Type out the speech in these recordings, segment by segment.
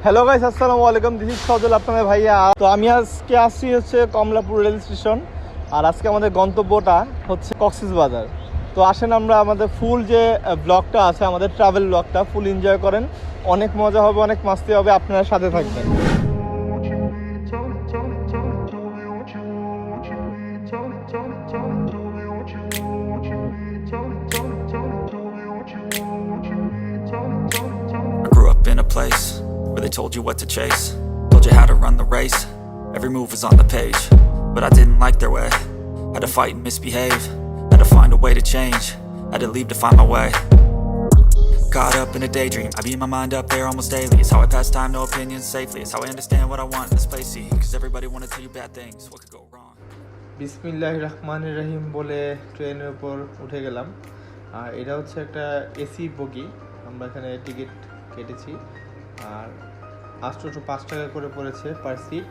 Hello guys, আসসালামু আলাইকুম। This is শজল, আপনাদের ভাইয়া। তো আমি আজকে আসছি হচ্ছে কমলাপুর রেল স্টেশন, আর আজকে আমাদের গন্তব্যটা হচ্ছে কক্সবাজার। তো আসেন আমরা আমাদের ফুল যে ব্লগটা আছে, আমাদের ট্রাভেল ব্লগটা ফুল এনজয় করেন। অনেক মজা হবে, অনেক মাস্তি হবে, আপনারা সাথে থাকবেন। In a place where they told you what to chase, told you how to run the race, every move was on the page, but I didn't like their way, had to fight and misbehave, had to find a way to change, had to leave to find my way. Caught up in a daydream, I beat my mind up there almost daily. It's how I pass time, no opinions safely. It's how I understand what I want in this place, see, cause everybody wanna tell you bad things, what could go wrong? বিসমিল্লাহির রহমানির রহিম বলে ট্রেনের উপর উঠে গেলাম। আর এটা হচ্ছে একটা এসি বগি, আমরা এখানে টিকিট কেটেছি, আর 805 টাকা করে পড়েছে পার সিট।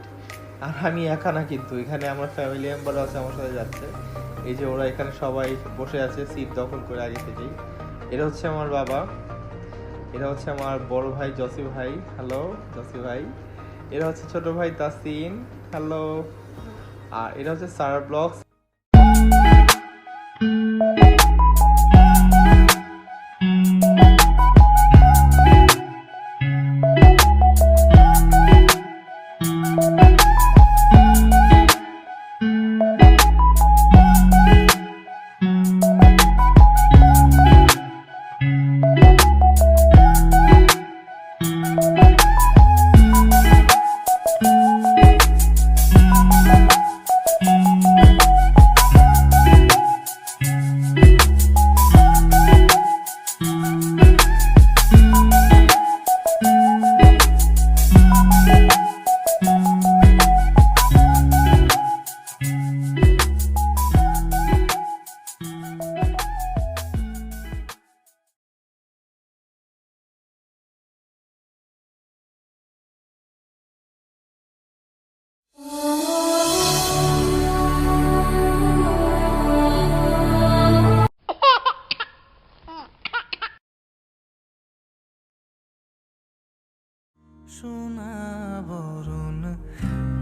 আর আমি একা না, কিন্তু এখানে আমার ফ্যামিলি মেম্বার আছে আমার সাথে যাচ্ছে। এই যে ওরা এখানে সবাই বসে আছে সিট দখল করে আগে থেকেই। এটা হচ্ছে আমার বাবা, এটা হচ্ছে আমার বড় ভাই জসি ভাই, হ্যালো জসি ভাই। এটা হচ্ছে ছোট ভাই তাসিন, হ্যালো। আর এটা হচ্ছে সারা ব্লগস। সোনা বরণ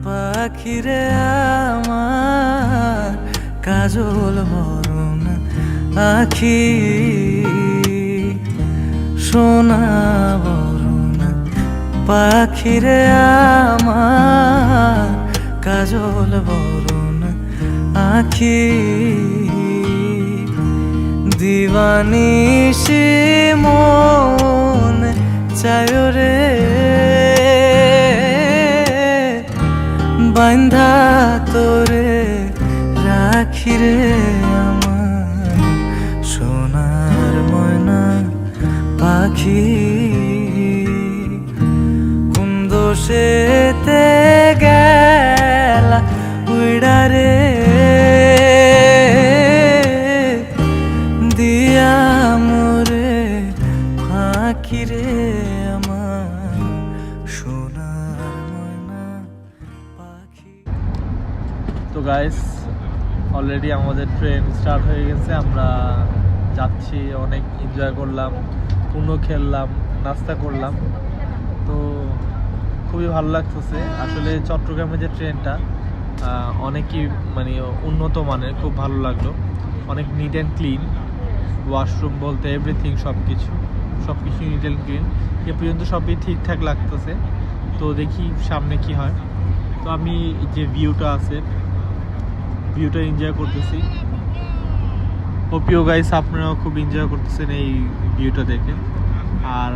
পাখিরে আমার কাজল বরণ আখি, সোনা বরণ পাখিরে আমার কাজল বরণ আখি, দিবানিশি মন চায় রে বান্ধা তোরে রাখি রে আমার সোনার ময়না পাখি, কোন দোষেতে গেলা উড়া রে দিয়া মোরে ফাঁকি রে আমার সোনার ময়না পাখি। তো গাইস, অলরেডি আমাদের ট্রেন স্টার্ট হয়ে গেছে, আমরা যাচ্ছি। অনেক এনজয় করলাম, পুনো খেললাম, নাস্তা করলাম। তো খুবই ভালো লাগতেছে আসলে। চট্টগ্রামের যে ট্রেনটা অনেকই মানে উন্নত মানের, খুব ভালো লাগলো। অনেক নিট অ্যান্ড ক্লিন, ওয়াশরুম বলতে এভরিথিং, সব কিছু নিট অ্যান্ড ক্লিন। এ পর্যন্ত সবই ঠিকঠাক লাগতেছে। তো দেখি সামনে কি হয়। তো আমি যে ভিউটা আছে, ভিউটা এনজয় করতেছি। হোপ ইউ গাইস আপনারাও খুব এনজয় করতেছেন এই ভিউটা দেখে। আর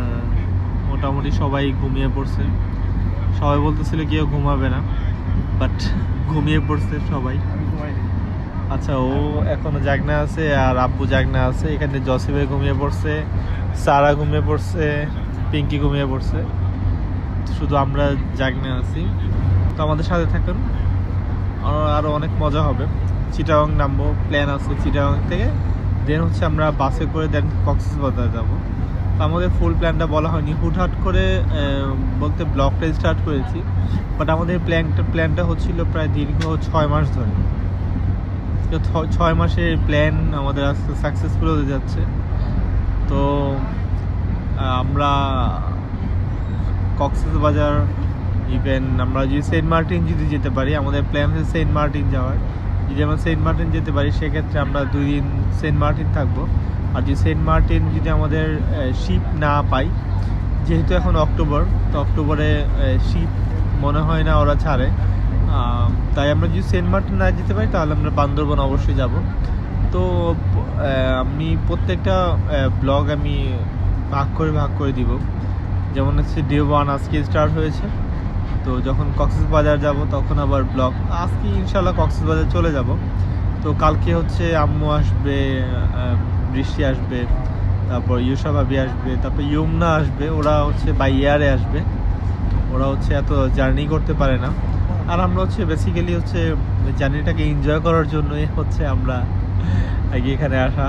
মোটামুটি সবাই ঘুমিয়ে পড়ছে। সবাই বলতেছিল কেউ ঘুমাবে না, বাট ঘুমিয়ে পড়ছে সবাই। আচ্ছা, ও এখনো জাগনা আছে আর আব্বু জাগনা আছে। এখানে জসিবে ঘুমিয়ে পড়ছে, সারা ঘুমিয়ে পড়ছে, পিঙ্কি ঘুমিয়ে পড়ছে, শুধু আমরা জাগনা আছি। তো আমাদের সাথে থাকুন, আরও অনেক মজা হবে। চিটাগং নামবো, প্ল্যান আছে। চিটাগং থেকে দেন হচ্ছে আমরা বাসে করে দেন কক্সবাজার যাবো। তো আমাদের ফুল প্ল্যানটা বলা হয়নি, হুটহাট করে বলতে ব্লগটা স্টার্ট করেছি। বাট আমাদের প্ল্যানটা হচ্ছিল প্রায় দীর্ঘ 6 মাস ধরে। 6 মাসের প্ল্যান আমাদের আজকে সাকসেসফুল হতে যাচ্ছে। তো আমরা কক্সবাজার, ইভেন আমরা যদি সেন্ট মার্টিন যদি যেতে পারি, আমাদের প্ল্যান আছে সেন্ট মার্টিন যাওয়ার। যদি আমরা সেন্ট মার্টিন যেতে পারি সেক্ষেত্রে আমরা 2 দিন সেন্ট মার্টিন থাকবো। আর যদি সেন্ট মার্টিন যদি আমাদের শিপ না পাই, যেহেতু এখন অক্টোবর, তো অক্টোবরে শিপ মনে হয় না ওরা ছাড়ে, তাই আমরা যদি সেন্ট মার্টিন না যেতে পারি তাহলে আমরা বান্দরবন অবশ্যই যাব। তো আমি প্রত্যেকটা ব্লগ আমি ভাগ করে দিব। যেমন হচ্ছে ডে 1 আজকে স্টার্ট হয়েছে, তো যখন কক্সবাজার যাব তখন আবার ব্লগ, আজকে ইনশাল্লাহ কক্সবাজার চলে যাব। তো কালকে হচ্ছে আম্মু আসবে, বৃষ্টি আসবে, তারপর ইউসা ভাবি আসবে, তারপর ইয়মনা আসবে। ওরা হচ্ছে বাই এয়ারে আসবে, ওরা হচ্ছে এত জার্নি করতে পারে না। আর আমরা হচ্ছে বেসিক্যালি হচ্ছে জার্নিটাকে এনজয় করার জন্যই হচ্ছে আমরা আগে এখানে আসা।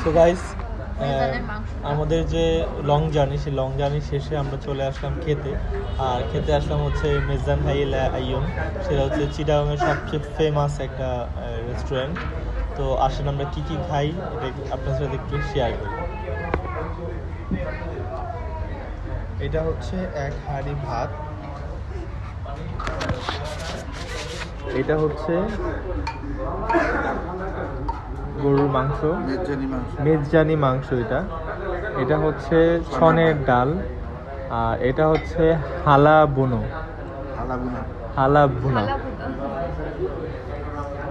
তো গাইস, আমাদের যে লং জার্নি, সেই লং জার্নি শেষে আমরা চলে আসলাম খেতে। আর খেতে আসলাম হচ্ছে মেজজান হাইলে আইয়ুন, সেটা হচ্ছে চিটাগংয়ের সবচেয়ে ফেমাস একটা রেস্টুরেন্ট। তো আসেন আমরা কী কী খাই এটা আপনার সাথে একটু শেয়ার করি। এটা হচ্ছে এক হাঁড়ি ভাত, এটা হচ্ছে গরুর মাংস, মেজজানি মাংস, এটা হচ্ছে ছনের ডাল, আর এটা হচ্ছে হালা বুনা।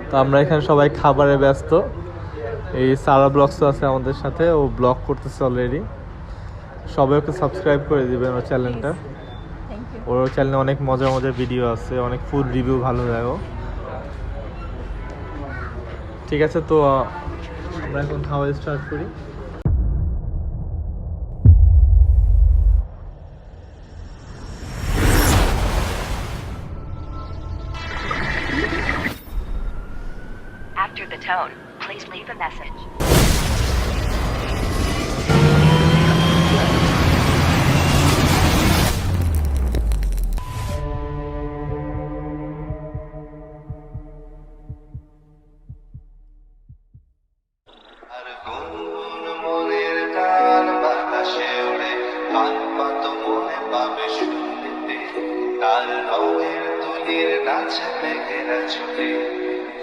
তো আমরা এখানে সবাই খাবারে ব্যস্ত। এই সারা ব্লগস আছে আমাদের সাথে, ও ব্লগ করতেছে অলরেডি। সবাই ওকে সাবস্ক্রাইব করে দিবেন ওর চ্যানেলটা। ওর চ্যানেলে অনেক মজার ভিডিও আছে, অনেক ফুড রিভিউ ভালো লাগে। ঠিক আছে, তো আমরা এখন খাওয়া স্টার্ট করি। After the tone, please leave a message.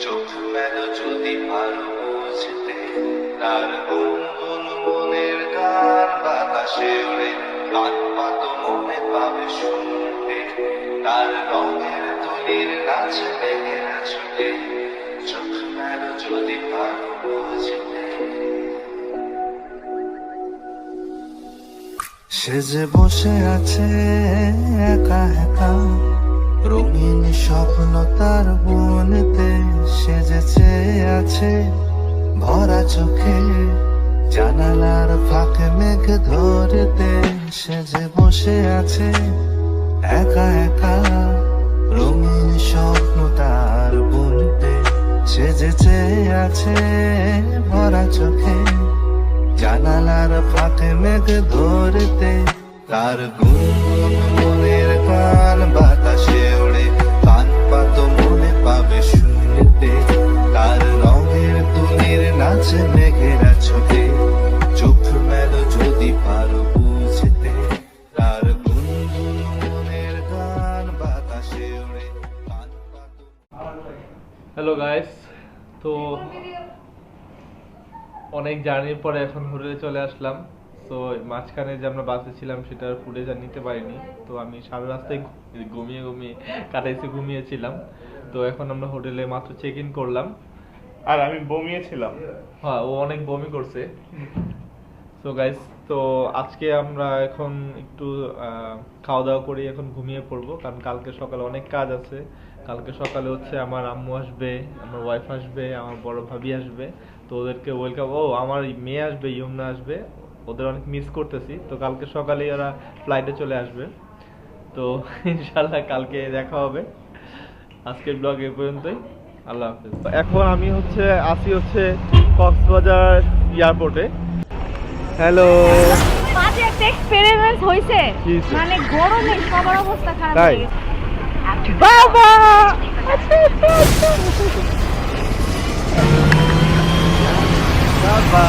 চোখ মেলো যদি পারো বুঝতে, তার গুনগুন মনের গান বাতাসে ওড়ে, কান পাতো মনে পাবে শুনতে, তার রঙের তুলির নাচ মেঘেরা ছুটে, চোখ মেলো যদি পারো বুঝতে। সে যে বসে আছে একা একা, রঙিন স্বপ্ন তার বনেতে, সেজেছে আছে ভরা চোখে, জানালার ফাঁকে মেঘ ধরতে। সে যে বসে আছে একা একা, রঙিন স্বপ্ন তার বনেতে, সেজেছে আছে ভরা চোখে, জানালার ফাঁকে মেঘ ধরতে। তার গুনগুন মনের গান বাতাসে ওড়ে, কান পাতো মনে পাবে শুনতে, তার রঙের তুলির নাচে মেঘেরা ছোটে, চোখ মেলো যদি পারো বুঝতে। হ্যালো গাইস, তো অনেক জার্নির পরে এখন হোটেলে চলে আসলাম। তো মাঝখানে যে আমরা বাসে ছিলাম সেটার ফুটেজ আর নিতে পারিনি। তো আমি সারা রাস্তায় ঘুমিয়েছিলাম। তো এখন আমরা হোটেলে মাত্র চেক ইন করলাম। আর আমি বমিয়েছিলাম। হ্যাঁ, ও অনেক বমি করছে। তো গাইস, তো আজকে আমরা এখন একটু খাওয়া দাওয়া করে এখন ঘুমিয়ে পড়বো, কারণ কালকে সকালে অনেক কাজ আছে। কালকে সকালে হচ্ছে আমার আম্মু আসবে, আমার ওয়াইফ আসবে, আমার বড় ভাবি আসবে। তো ওদেরকে ওয়েলকাম, আমার মেয়ে আসবে, ইয়মনা আসবে, ওদের অনেক মিস করতেছি। তো কালকে সকালেই ওরা ফ্লাইটে চলে আসবে। তো ইনশাল্লাহ কালকে দেখা হবে। আজকের ব্লগ এই পর্যন্তই। আল্লাহ হাফেজ। এখন আমি আসি কক্সবাজার এয়ারপোর্টে। হ্যালো। মাঝে একটা এক্সপেরিমেন্ট হইছে, মানে গরমে সবার অবস্থা খারাপ হয়ে গেছে। After the বাবা town, please leave the বাবা